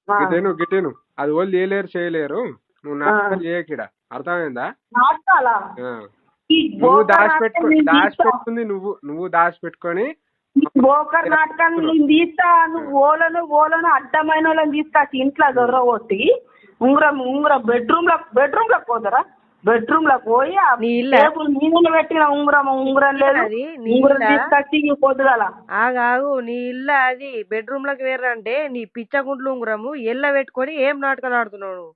గిటేను గిటేను అది వాళ్ళు చేయలేరు చేయలేరు. నువ్వు నాటకాలు చేయకిడ, అర్థమైందా? నాటకాలా? నువ్వు దాచిపెట్టుకుంది నువ్వు దాచిపెట్టుకొని బోకర్ నాటకాన్ని నేను తీస్తా. నువ్వు ఓలను అడ్డమైన వాళ్ళని తీసుకొచ్చి ఇంట్లో దొరగొట్టి ఉంగరం బెడ్రూమ్ లో పోతారా? బెడ్రూమ్ లో పోయి మీద పెట్టిన ఉంగరం లేదు, ఉంగరం తీసుకొచ్చి పొద్దుగల ఆగాగు. నీ ఇల్లు అది బెడ్రూమ్ లోకి వేరంటే నీ పిచ్చగుంట్లు ఉంగరము ఎల్ల పెట్టుకొని ఏం నాటకాలు ఆడుతున్నావు?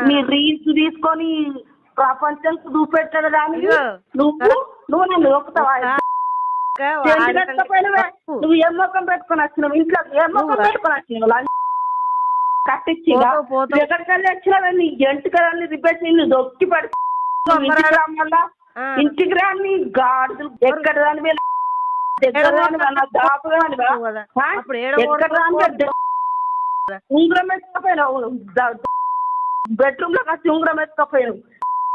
నీ రీల్స్ తీసుకొని ప్రపంచం చూపెట్టాడు దానికి నువ్వు నన్ను ఒప్పుతావా? నువ్వు ఏం మొక్కం పెట్టుకొని వచ్చినావు? ఇంట్లో ఏం మొక్కం పెట్టుకొని వచ్చినావు? కట్టించి ఎక్కడికెళ్ళి వచ్చినావు? నీ ఎంటుకల్ని రిపేర్ నిన్ను దొక్కి పడి ఇంటికి రా. నీ గాడులు ఎక్కడ దాని ఎక్కడ దాపు ఎక్కడ ఉంగరం ఎత్తుకపోయినావు? బెడ్రూమ్ లోకి వచ్చి ఉంగరం ఎత్తుకపోయినావు.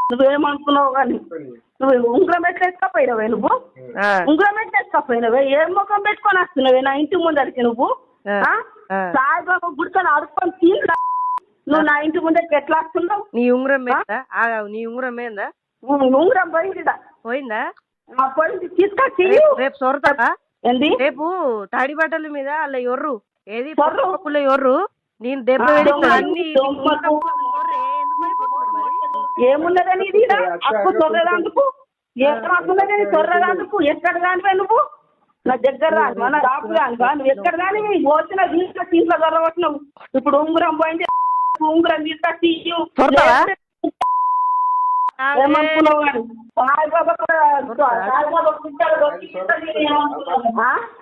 నువ్వేమనుకున్నావు కానీ నువ్వు ఉంగరం ఎట్లా ఎత్తుకపోయినావే? నువ్వు ఉంగరం ఎట్లా ఎత్తుకపోయినావే? ఏం ముఖం పెట్టుకొని వస్తున్నావే నా ఇంటి ముందరికి? నువ్వు సాయిబాబా గుడితో అడుక్కొని తీరా. నువ్వు నా ఇంటి ముందరికి ఎట్లా వస్తున్నావు? నీ ఉంగరం నీ ఉంగరం ఏందా? ఉంగరం పోయిందా? పోయిందా? పోయింది, తీసుకొచ్చి రేపు సొరతా ఏంది? రేపు తడి బట్టల మీద అలా ఎర్రు ఏది ఎర్రు నేను దెబ్బ ఏమున్నదని అప్పు తొర్రదాందుకు ఏమున్నదని తొర్రదాందుకు ఎక్కడ దానిపై నువ్వు నా దగ్గర రాను మన రాపు రాను నువ్వు ఎక్కడ దాని పోతున్నా తీసుకొచ్చి ఇంట్లో దొరకొచ్చినావు. ఇప్పుడు ఉంగరం పోయింది, ఉంగరం తీసుకొచ్చి ఏమనుకున్నావు?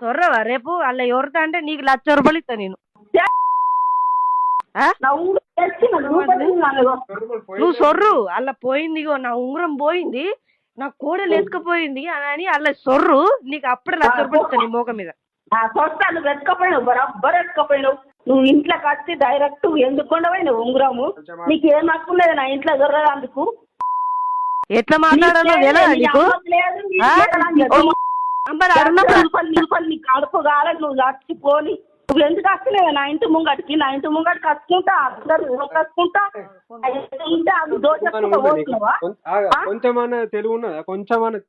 సొర్రవా రేపు అలా ఎవరితో అంటే నీకు 1,00,000 రూపాయలు ఇస్తా నేను. నువ్వు సొర్రు అలా పోయింది, నా ఉంగరం పోయింది, నా కోడలు ఎత్తుకపోయింది అని అలా సొర్రు, నీకు అప్పుడే 1,00,000 రూపాయలు ఇస్తా నీ మోక మీద. నువ్వు ఎత్తుకపోయినావు, బరాబర్ ఎత్తుకపోయినావు. నువ్వు ఇంట్లోకి వచ్చి డైరెక్ట్ ఎందుకు ఉండవు ఉంగరము? నీకు ఏం హక్కులేదు నా ఇంట్లో దొరకదందుకు. ఎట్లా మాట్లాడాలో కడుపు కాలేదు, నువ్వు చచ్చిపోని. నువ్వు ఎందుకు వస్తున్నావు నా ఇంటి ముంగడికి? నా ఇంటి ముంగడికి కట్టుకుంటా అందరు కట్టుకుంటా కొంచెమన్నా తెలుగు ఉన్నదా? కొంచెమన్నా